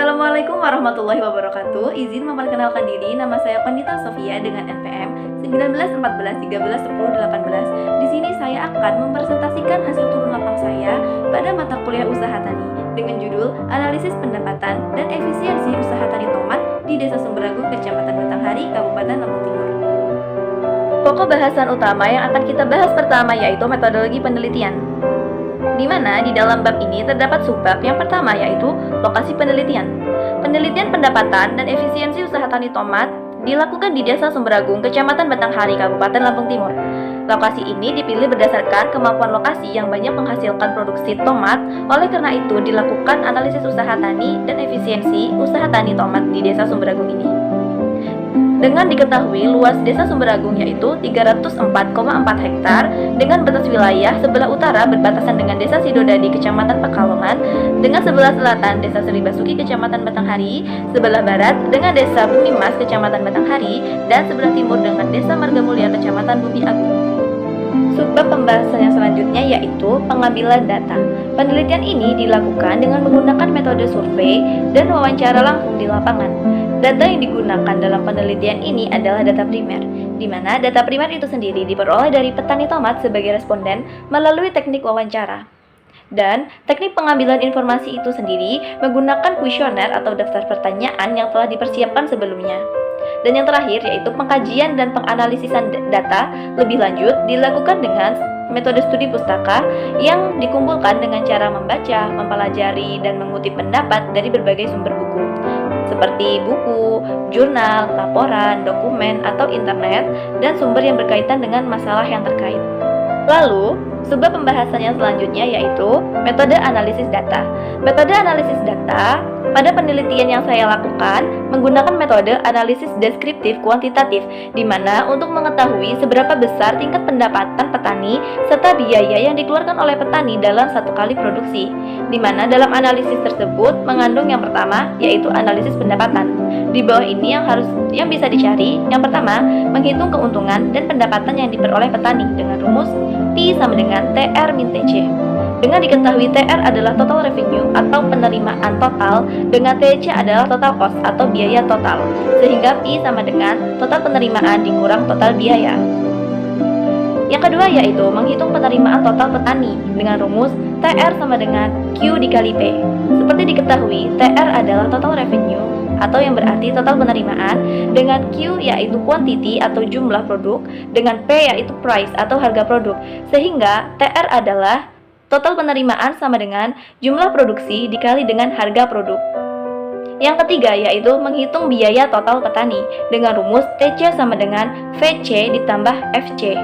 Assalamualaikum warahmatullahi wabarakatuh. Izin memperkenalkan diri, nama saya Pandita Sofia dengan NPM 1914131018. Di sini saya akan mempresentasikan hasil turun lapang saya pada mata kuliah usaha tani dengan judul Analisis Pendapatan dan Efisiensi Usaha Tani Tomat di Desa Sumberagung, Kecamatan Batanghari, Kabupaten Lampung Timur. Pokok bahasan utama yang akan kita bahas pertama yaitu metodologi penelitian, di mana di dalam bab ini terdapat subbab yang pertama yaitu lokasi penelitian. Penelitian pendapatan dan efisiensi usaha tani tomat dilakukan di Desa Sumberagung, Kecamatan Batanghari, Kabupaten Lampung Timur. Lokasi ini dipilih berdasarkan kemampuan lokasi yang banyak menghasilkan produksi tomat. Oleh karena itu dilakukan analisis usaha tani dan efisiensi usaha tani tomat di Desa Sumberagung ini. Dengan diketahui luas Desa Sumberagung yaitu 304,4 hektar dengan batas wilayah sebelah utara berbatasan dengan Desa Sidodadi, Kecamatan Pekalongan, dengan sebelah selatan Desa Seri Basuki, Kecamatan Batanghari, sebelah barat dengan Desa Bumi Mas, Kecamatan Batanghari, dan sebelah timur dengan Desa Margamulya, Kecamatan Bumi Agung. Subbab pembahasan yang selanjutnya yaitu pengambilan data. Penelitian ini dilakukan dengan menggunakan metode survei dan wawancara langsung di lapangan. Data yang digunakan dalam penelitian ini adalah data primer, di mana data primer itu sendiri diperoleh dari petani tomat sebagai responden melalui teknik wawancara. Dan teknik pengambilan informasi itu sendiri menggunakan kuesioner atau daftar pertanyaan yang telah dipersiapkan sebelumnya. Dan yang terakhir yaitu pengkajian dan penganalisisan data lebih lanjut dilakukan dengan metode studi pustaka yang dikumpulkan dengan cara membaca, mempelajari, dan mengutip pendapat dari berbagai sumber buku seperti buku, jurnal, laporan, dokumen, atau internet, dan sumber yang berkaitan dengan masalah yang terkait. Lalu, subbab pembahasan yang selanjutnya yaitu metode analisis data. Metode analisis data pada penelitian yang saya lakukan menggunakan metode analisis deskriptif kuantitatif, di mana untuk mengetahui seberapa besar tingkat pendapatan petani serta biaya yang dikeluarkan oleh petani dalam satu kali produksi, di mana dalam analisis tersebut mengandung yang pertama yaitu analisis pendapatan. Di bawah ini yang bisa dicari, yang pertama menghitung keuntungan dan pendapatan yang diperoleh petani dengan rumus P sama dengan TR min TC. Dengan diketahui TR adalah total revenue atau penerimaan total, dengan TC adalah total cost atau biaya total, sehingga P sama dengan total penerimaan dikurang total biaya. Yang kedua yaitu menghitung penerimaan total petani dengan rumus TR sama dengan Q dikali P. Seperti diketahui, TR adalah total revenue atau yang berarti total penerimaan, dengan Q yaitu quantity atau jumlah produk, dengan P yaitu price atau harga produk, sehingga TR adalah total penerimaan sama dengan jumlah produksi dikali dengan harga produk. Yang ketiga yaitu menghitung biaya total petani dengan rumus TC sama dengan VC ditambah FC.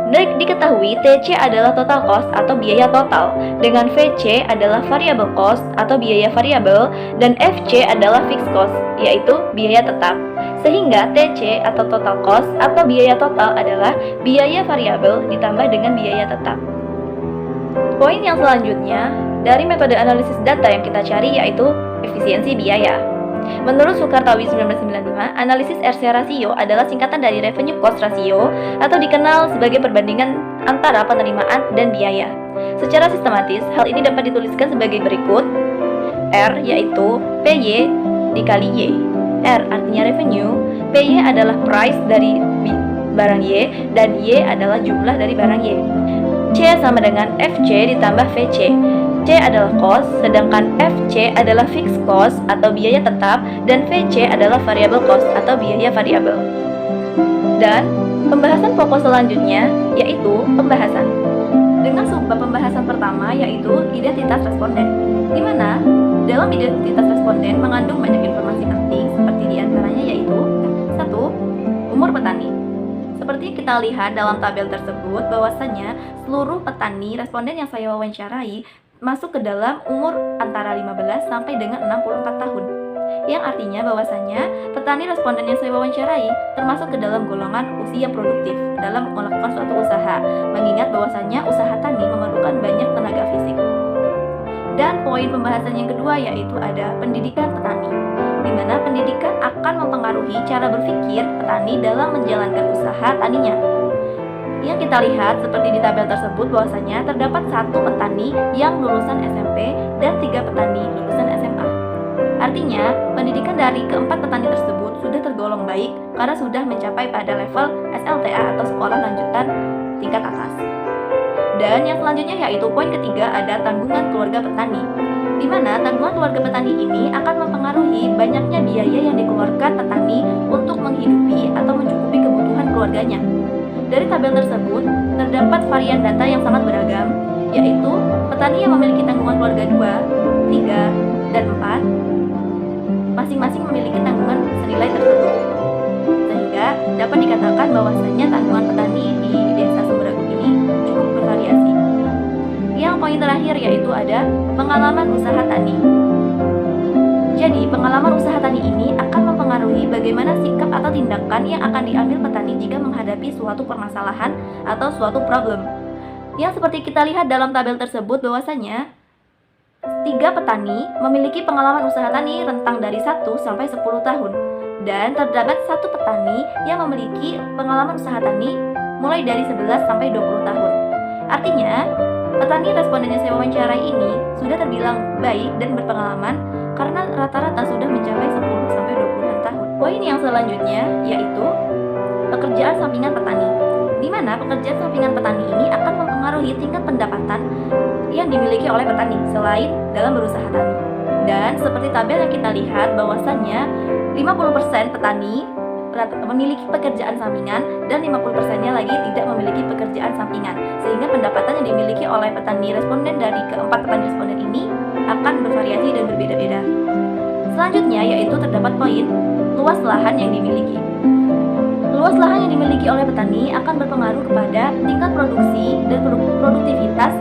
Diketahui TC adalah total cost atau biaya total, dengan VC adalah variable cost atau biaya variabel, dan FC adalah fixed cost yaitu biaya tetap. Sehingga TC atau total cost atau biaya total adalah biaya variabel ditambah dengan biaya tetap. Poin yang selanjutnya dari metode analisis data yang kita cari yaitu efisiensi biaya. Menurut Soekartawi 1995, analisis RC ratio adalah singkatan dari revenue cost ratio atau dikenal sebagai perbandingan antara penerimaan dan biaya. Secara sistematis, hal ini dapat dituliskan sebagai berikut. R yaitu PY dikali Y. R artinya revenue, PY adalah price dari barang Y, dan Y adalah jumlah dari barang Y. C sama dengan FC ditambah VC. C adalah cost, sedangkan FC adalah fixed cost atau biaya tetap, dan VC adalah variable cost atau biaya variabel. Dan pembahasan pokok selanjutnya yaitu pembahasan. Dengan subbab pembahasan pertama yaitu identitas responden, di mana dalam identitas responden mengandung banyak informasi penting seperti diantaranya yaitu 1. Umur petani. Seperti kita lihat dalam tabel tersebut bahwasannya seluruh petani responden yang saya wawancarai masuk ke dalam umur antara 15 sampai dengan 64 tahun. Yang artinya bahwasannya petani responden yang saya wawancarai termasuk ke dalam golongan usia produktif dalam melakukan suatu usaha, mengingat bahwasannya usaha tani memerlukan banyak tenaga fisik. Dan poin pembahasan yang kedua yaitu ada pendidikan petani, di mana pendidikan akan mempengaruhi cara berpikir petani dalam menjalankan usaha taninya. Yang kita lihat seperti di tabel tersebut bahwasanya terdapat 1 petani yang lulusan SMP dan 3 petani lulusan SMA. Artinya, pendidikan dari keempat petani tersebut sudah tergolong baik karena sudah mencapai pada level SLTA atau sekolah lanjutan tingkat atas. Dan yang selanjutnya yaitu poin ketiga ada tanggungan keluarga petani, di mana tanggungan keluarga petani ini akan mempengaruhi banyaknya biaya yang dikeluarkan petani untuk menghidupi atau mencukupi kebutuhan keluarganya. Dari tabel tersebut, terdapat varian data yang sangat beragam, yaitu petani yang memiliki tanggungan keluarga 2, 3, dan 4 masing-masing memiliki tanggungan senilai tersebut. Sehingga dapat dikatakan bahwasanya tanggungan petani di Desa Sumber Agung ini cukup bervariasi. Yang poin terakhir yaitu ada pengalaman usaha tani. Jadi, pengalaman usaha tani ini akan mempengaruhi bagaimana sikap atau tindakan yang akan diambil petani jika menghadapi suatu permasalahan atau suatu problem. Yang seperti kita lihat dalam tabel tersebut bahwasanya 3 petani memiliki pengalaman usaha tani rentang dari 1 sampai 10 tahun. Dan terdapat 1 petani yang memiliki pengalaman usaha tani mulai dari 11 sampai 20 tahun. Artinya, petani responden yang saya wawancarai ini sudah terbilang baik dan berpengalaman karena rata-rata sudah mencapai 10 sampai 20 tahun. Poin yang selanjutnya yaitu pekerjaan sampingan petani, di mana pekerjaan sampingan petani ini akan mempengaruhi tingkat pendapatan yang dimiliki oleh petani selain dalam berusaha tani. Dan seperti tabel yang kita lihat bahwasannya 50% petani memiliki pekerjaan sampingan dan 50%-nya lagi tidak memiliki pekerjaan sampingan, sehingga pendapatan yang dimiliki oleh petani responden dari keempat petani responden ini akan bervariasi dan berbeda-beda. Selanjutnya yaitu terdapat poin luas lahan yang dimiliki. Luas lahan yang dimiliki oleh petani akan berpengaruh kepada tingkat produksi dan produktivitas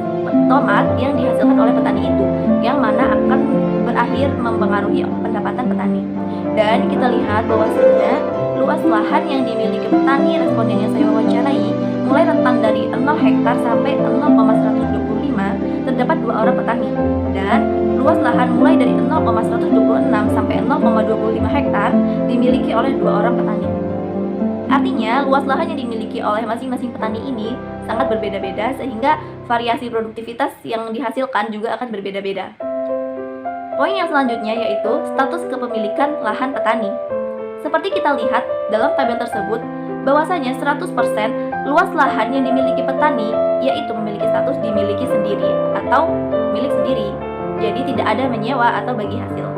tomat yang dihasilkan oleh petani itu, yang mana akan berakhir mempengaruhi pendapatan petani. Dan kita lihat bahwasanya luas lahan yang dimiliki petani responden yang saya wawancarai mulai rentang dari 0 hektar sampai 0,125 terdapat 2 orang petani, dan luas lahan mulai dari 0,126 sampai 0,25 hektar dimiliki oleh 2 orang petani. Artinya, luas lahan yang dimiliki oleh masing-masing petani ini sangat berbeda-beda, sehingga variasi produktivitas yang dihasilkan juga akan berbeda-beda. Poin yang selanjutnya yaitu status kepemilikan lahan petani. Seperti kita lihat dalam tabel tersebut, bahwasanya 100% luas lahan yang dimiliki petani yaitu memiliki status dimiliki sendiri atau milik sendiri. Jadi tidak ada menyewa atau bagi hasil.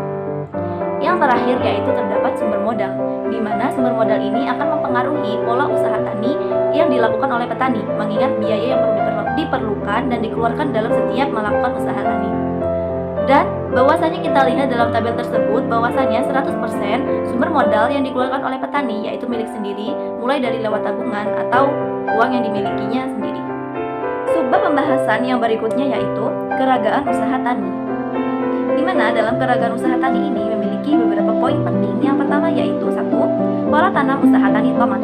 Yang terakhir yaitu terdapat sumber modal, di mana sumber modal ini akan mempengaruhi pola usaha tani yang dilakukan oleh petani, mengingat biaya yang perlu diperlukan dan dikeluarkan dalam setiap melakukan usaha tani. Dan bahwasanya kita lihat dalam tabel tersebut bahwasanya 100% sumber modal yang dikeluarkan oleh petani yaitu milik sendiri, mulai dari lewat tabungan atau uang yang dimilikinya sendiri. Subbab pembahasan yang berikutnya yaitu keragaan usaha tani, di mana dalam keragaan usaha tani ini memiliki beberapa poin penting. Yang pertama yaitu 1. Pola tanam usaha tani tomat.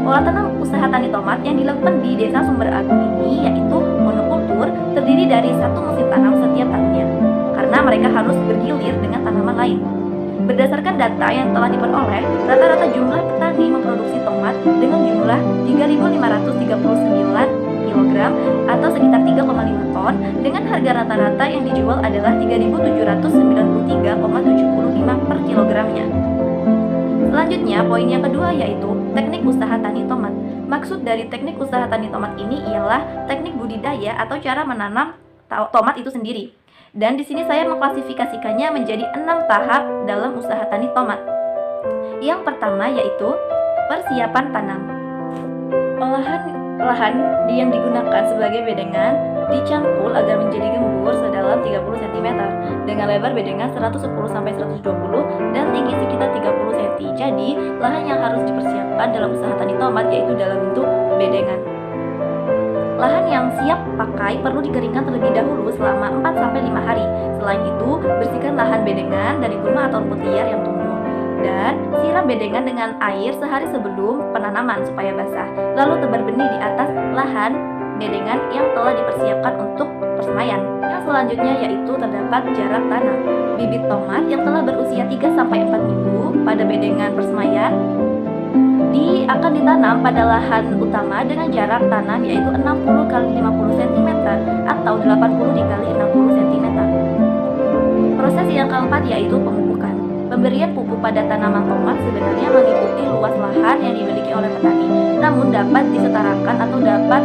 Pola tanam usaha tani tomat yang dilakukan di Desa Sumber Agung ini yaitu monokultur, terdiri dari 1 musim tanam setiap tahunnya, karena mereka harus bergilir dengan tanaman lain. Berdasarkan data yang telah diperoleh, rata-rata jumlah petani memproduksi tomat dengan jumlah 3.539 kg atau sekitar 3,5 ton, dengan harga rata-rata yang dijual adalah 3.793,75 per kilogramnya. Selanjutnya, poin yang kedua yaitu teknik usaha tani tomat. Maksud dari teknik usaha tani tomat ini ialah teknik budidaya atau cara menanam tomat itu sendiri. Dan di sini saya mengklasifikasikannya menjadi 6 tahap dalam usaha tani tomat. Yang pertama yaitu persiapan tanam. Olahan lahan yang digunakan sebagai bedengan dicangkul agar menjadi gembur sedalam 30 cm dengan lebar bedengan 110-120 dan tinggi sekitar 30 cm. Jadi, lahan yang harus dipersiapkan dalam usaha tani tomat yaitu dalam bentuk bedengan. Lahan yang siap pakai perlu dikeringkan terlebih dahulu selama 4-5 hari. Selain itu, bersihkan lahan bedengan dari gulma atau rumput liar yang tumbuh. Dan siram bedengan dengan air sehari sebelum penanaman supaya basah. Lalu tebar benih di atas lahan bedengan yang telah dipersiapkan untuk persemaian. Yang selanjutnya yaitu terdapat jarak tanam. Bibit tomat yang telah berusia 3-4 minggu pada bedengan persemaian akan ditanam pada lahan utama dengan jarak tanam yaitu 60 x 50 cm atau 80 x 60 cm. Proses yang keempat yaitu pemupukan. Pemberian pupuk pada tanaman tomat sebenarnya mengikuti luas lahan yang dimiliki oleh petani, namun dapat disetarakan atau dapat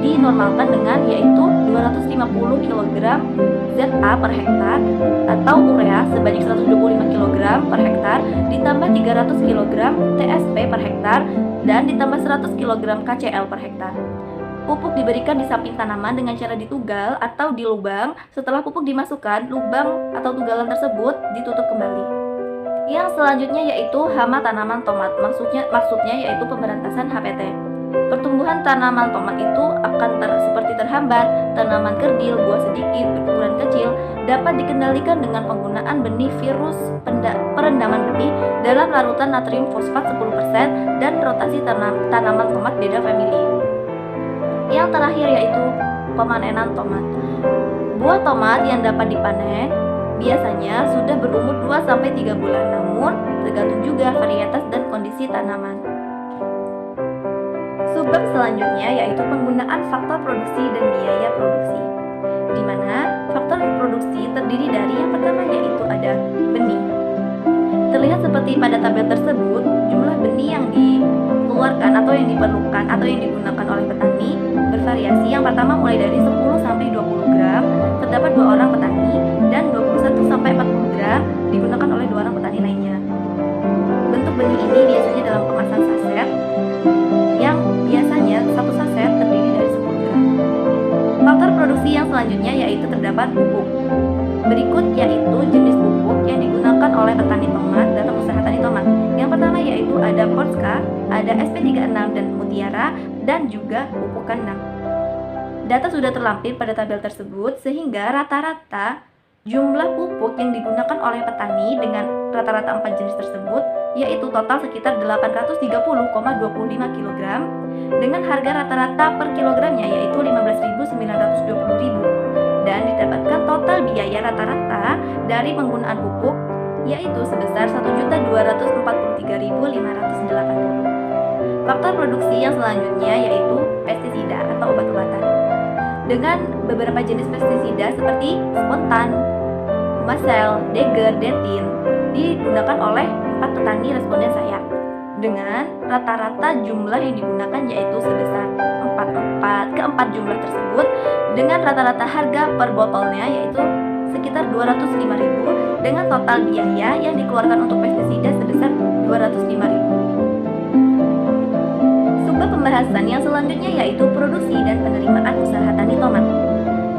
dinormalkan dengan yaitu 250 kg ZA per hektar atau urea sebanyak 125 kg per hektar ditambah 300 kg TSP per hektar dan ditambah 100 kg KCl per hektar. Pupuk diberikan di samping tanaman dengan cara ditugal atau di lubang. Setelah pupuk dimasukkan, lubang atau tugalan tersebut ditutup kembali. Yang selanjutnya yaitu hama tanaman tomat. Maksudnya yaitu pemberantasan HPT. Pertumbuhan tanaman tomat itu akan seperti terhambat, tanaman kerdil, buah sedikit, berukuran kecil, dapat dikendalikan dengan penggunaan benih virus perendaman benih dalam larutan natrium fosfat 10% dan rotasi tanaman tomat beda famili. Yang terakhir yaitu pemanenan tomat. Buah tomat yang dapat dipanen biasanya sudah berumur 2-3 bulan, namun tergantung juga varietas dan kondisi tanaman. Subbab selanjutnya yaitu penggunaan faktor produksi dan biaya produksi, di mana faktor produksi terdiri dari yang pertama yaitu ada benih. Terlihat seperti pada tabel tersebut, jumlah benih yang dikeluarkan atau yang diperlukan atau yang digunakan oleh petani bervariasi. Yang pertama mulai dari 10-20 gram terdapat 2 orang petani dan 21-40 gram digunakan oleh 2 orang petani lainnya. Bentuk benih ini biasanya dalam kemasan saset yang biasanya satu saset terdiri dari 10 gram. Faktor produksi yang selanjutnya yaitu terdapat pupuk. Berikut yaitu jenis pupuk yang digunakan oleh petani tomat dalam usaha tani tomat. Yang pertama yaitu ada Polska, ada SP36 dan Mutiara, dan juga pupuk kandang. Data sudah terlampir pada tabel tersebut sehingga rata-rata jumlah pupuk yang digunakan oleh petani dengan rata-rata 4 jenis tersebut yaitu total sekitar 830,25 kg dengan harga rata-rata per kilogramnya yaitu 15.920.000 dan didapatkan total biaya rata-rata dari penggunaan pupuk yaitu sebesar 1.243.580. Faktor produksi yang selanjutnya yaitu pestisida atau obat-obatan. Dengan beberapa jenis pestisida seperti spontan, Humasel, Deger, Detin digunakan oleh 4 petani responden saya dengan rata-rata jumlah yang digunakan yaitu sebesar 4 jumlah tersebut dengan rata-rata harga per botolnya yaitu sekitar 205.000 dengan total biaya yang dikeluarkan untuk pestisida sebesar 205.000. Subbab pembahasan yang selanjutnya yaitu produksi dan penerimaan usaha tani tomat.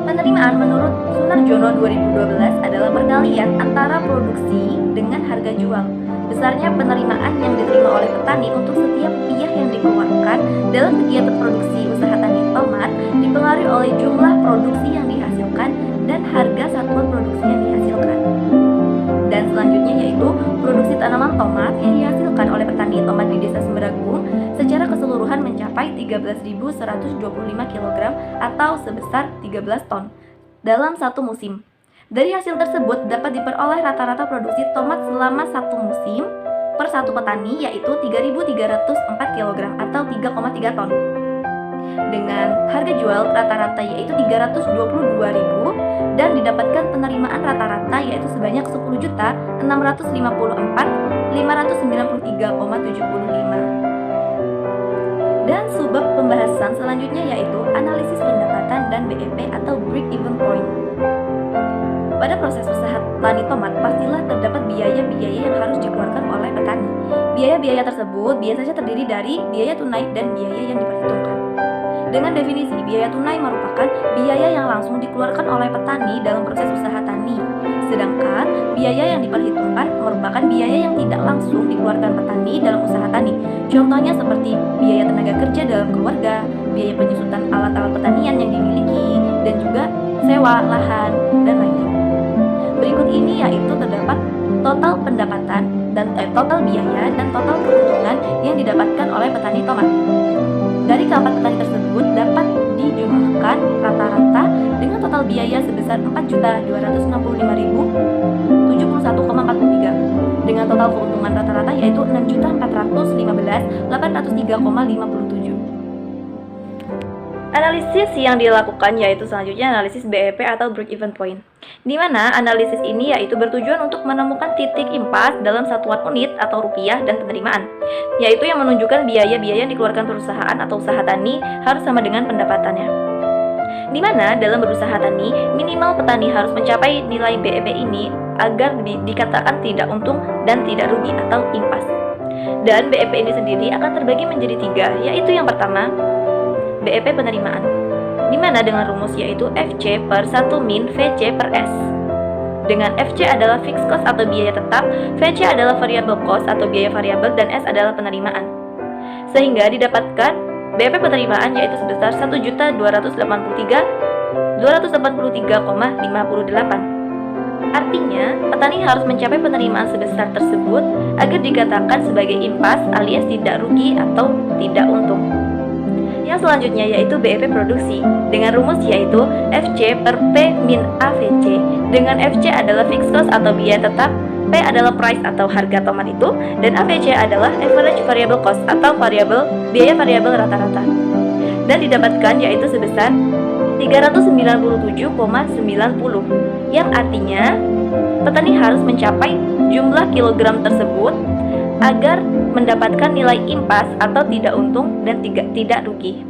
Penerimaan menurut Sunarjono 2012 adalah perkalian antara produksi dengan harga jual. Besarnya penerimaan yang diterima oleh petani untuk setiap rupiah yang dikeluarkan dalam kegiatan produksi usaha tani tomat dipengaruhi oleh jumlah produksi yang dihasilkan dan harga satuan produksi yang dihasilkan. Dan selanjutnya yaitu produksi tanaman tomat yang dihasilkan oleh petani tomat di Desa Semberagung secara keseluruhan mencapai 13.125 kg atau sebesar 13 ton dalam satu musim. Dari hasil tersebut dapat diperoleh rata-rata produksi tomat selama satu musim per satu petani yaitu 3.304 kg atau 3,3 ton. Dengan harga jual rata-rata yaitu 322.000 dan didapatkan penerimaan rata-rata yaitu sebanyak 10.654.593,75. Dan subbab pembahasan selanjutnya yaitu analisis pendapatan dan BEP atau break even point. Pada proses usaha tani tomat pastilah terdapat biaya-biaya yang harus dikeluarkan oleh petani. Biaya-biaya tersebut biasanya terdiri dari biaya tunai dan biaya yang diperhitungkan. Dengan definisi, biaya tunai merupakan biaya yang langsung dikeluarkan oleh petani dalam proses usaha tani. Sedangkan biaya yang diperhitungkan merupakan biaya yang tidak langsung dikeluarkan petani dalam usaha tani. Contohnya seperti biaya tenaga kerja dalam keluarga, biaya penyusutan alat-alat pertanian yang dimiliki, dan juga sewa lahan, dan lainnya. Berikut ini yaitu terdapat total pendapatan dan total biaya dan total keuntungan yang didapatkan oleh petani tomat. Dari keempat petani tersebut dapat dijumlahkan rata-rata dengan total biaya sebesar 4.205.071,43 dengan total keuntungan rata-rata yaitu 6.415.803,57. Analisis yang dilakukan yaitu selanjutnya analisis BEP atau break even point, di mana analisis ini yaitu bertujuan untuk menemukan titik impas dalam satuan unit atau rupiah dan penerimaan, yaitu yang menunjukkan biaya-biaya yang dikeluarkan perusahaan atau usaha tani harus sama dengan pendapatannya. Di mana dalam berusaha tani, minimal petani harus mencapai nilai BEP ini agar dikatakan tidak untung dan tidak rugi atau impas. Dan BEP ini sendiri akan terbagi menjadi 3, yaitu yang pertama, BEP penerimaan, di mana dengan rumus yaitu FC per 1 min VC per S. Dengan FC adalah fixed cost atau biaya tetap, VC adalah variable cost atau biaya variabel, dan S adalah penerimaan. Sehingga didapatkan BEP penerimaan yaitu sebesar 1.283,58. Artinya, petani harus mencapai penerimaan sebesar tersebut agar dikatakan sebagai impas alias tidak rugi atau tidak untung. Yang selanjutnya yaitu BEP produksi, dengan rumus yaitu FC per P min AVC, dengan FC adalah fixed cost atau biaya tetap, P adalah price atau harga tomat itu, dan AVC adalah average variable cost atau biaya variabel rata-rata. Dan didapatkan yaitu sebesar 397,90, yang artinya petani harus mencapai jumlah kilogram tersebut agar mendapatkan nilai impas atau tidak untung dan tidak rugi.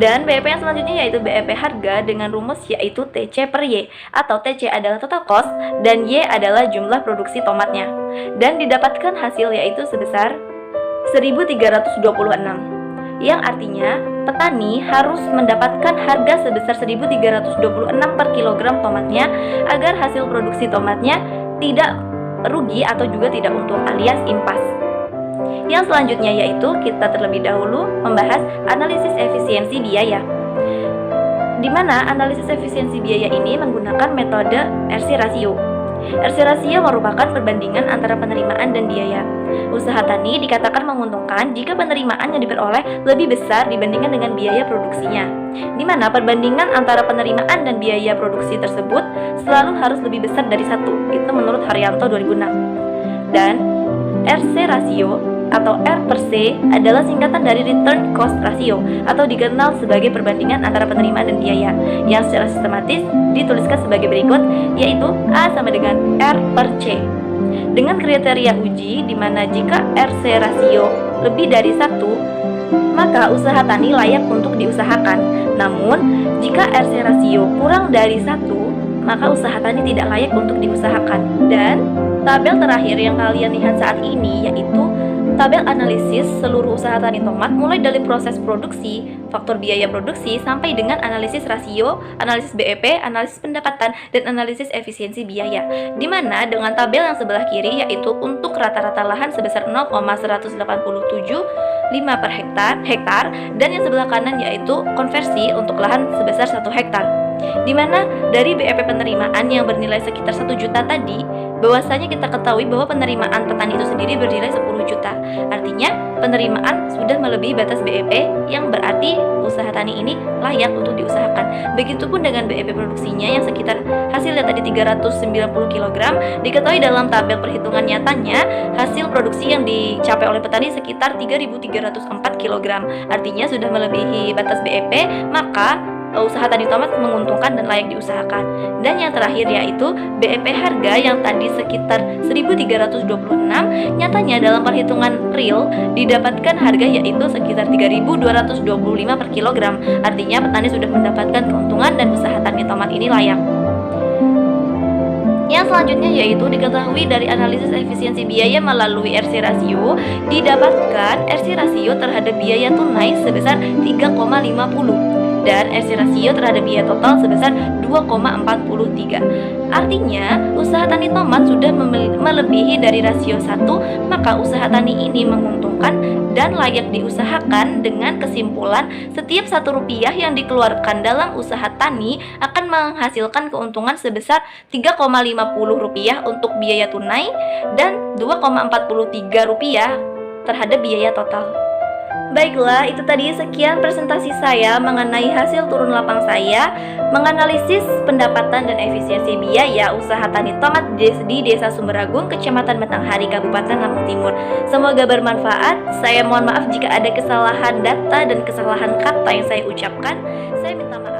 Dan BEP yang selanjutnya yaitu BEP harga dengan rumus yaitu TC per Y, atau TC adalah total cost dan Y adalah jumlah produksi tomatnya. Dan didapatkan hasil yaitu sebesar 1.326, yang artinya petani harus mendapatkan harga sebesar 1.326 per kilogram tomatnya agar hasil produksi tomatnya tidak rugi atau juga tidak untung alias impas. Yang selanjutnya yaitu kita terlebih dahulu membahas analisis efisiensi biaya, di mana analisis efisiensi biaya ini menggunakan metode RC ratio. RC ratio merupakan perbandingan antara penerimaan dan biaya. Usaha tani dikatakan menguntungkan jika penerimaan yang diperoleh lebih besar dibandingkan dengan biaya produksinya, di mana perbandingan antara penerimaan dan biaya produksi tersebut selalu harus lebih besar dari 1, itu menurut Haryanto 2006. Dan RC ratio atau R per C adalah singkatan dari return cost ratio atau dikenal sebagai perbandingan antara penerimaan dan biaya, yang secara sistematis dituliskan sebagai berikut, yaitu A sama dengan R per C. Dengan kriteria uji di mana jika RC rasio lebih dari 1, maka usaha tani layak untuk diusahakan. Namun, jika RC rasio kurang dari 1, maka usaha tani tidak layak untuk diusahakan. Dan tabel terakhir yang kalian lihat saat ini yaitu tabel analisis seluruh usaha tani tomat mulai dari proses produksi, faktor biaya produksi, sampai dengan analisis rasio, analisis BEP, analisis pendapatan, dan analisis efisiensi biaya. Di mana dengan tabel yang sebelah kiri yaitu untuk rata-rata lahan sebesar 0,187,5 per hektar, dan yang sebelah kanan yaitu konversi untuk lahan sebesar 1 hektar. Di mana dari BEP penerimaan yang bernilai sekitar 1 juta tadi, bahwasanya kita ketahui bahwa penerimaan petani itu sendiri bernilai 10 juta. Artinya penerimaan sudah melebihi batas BEP, yang berarti usaha tani ini layak untuk diusahakan. Begitupun dengan BEP produksinya yang sekitar hasilnya tadi 390 kg, diketahui dalam tabel perhitungan nyatanya hasil produksi yang dicapai oleh petani sekitar 3.304 kg. Artinya sudah melebihi batas BEP, maka usaha tani tomat menguntungkan dan layak diusahakan. Dan yang terakhir yaitu BEP harga yang tadi sekitar 1.326, nyatanya dalam perhitungan real didapatkan harga yaitu sekitar 3.225 per kilogram. Artinya petani sudah mendapatkan keuntungan dan usaha tani tomat ini layak. Yang selanjutnya yaitu diketahui dari analisis efisiensi biaya melalui RC rasio, didapatkan RC rasio terhadap biaya tunai sebesar 3,50 dan RC rasio terhadap biaya total sebesar 2,43. Artinya, usaha tani tomat sudah melebihi dari rasio 1, maka usaha tani ini menguntungkan dan layak diusahakan. Dengan kesimpulan, setiap Rp1 yang dikeluarkan dalam usaha tani akan menghasilkan keuntungan sebesar Rp3,50 untuk biaya tunai dan Rp2,43 terhadap biaya total. Baiklah, itu tadi sekian presentasi saya mengenai hasil turun lapang saya menganalisis pendapatan dan efisiensi biaya usaha tani tomat di Desa Sumberagung, Kecamatan Batanghari, Kabupaten Lampung Timur. Semoga bermanfaat. Saya mohon maaf jika ada kesalahan data dan kesalahan kata yang saya ucapkan. Saya minta maaf.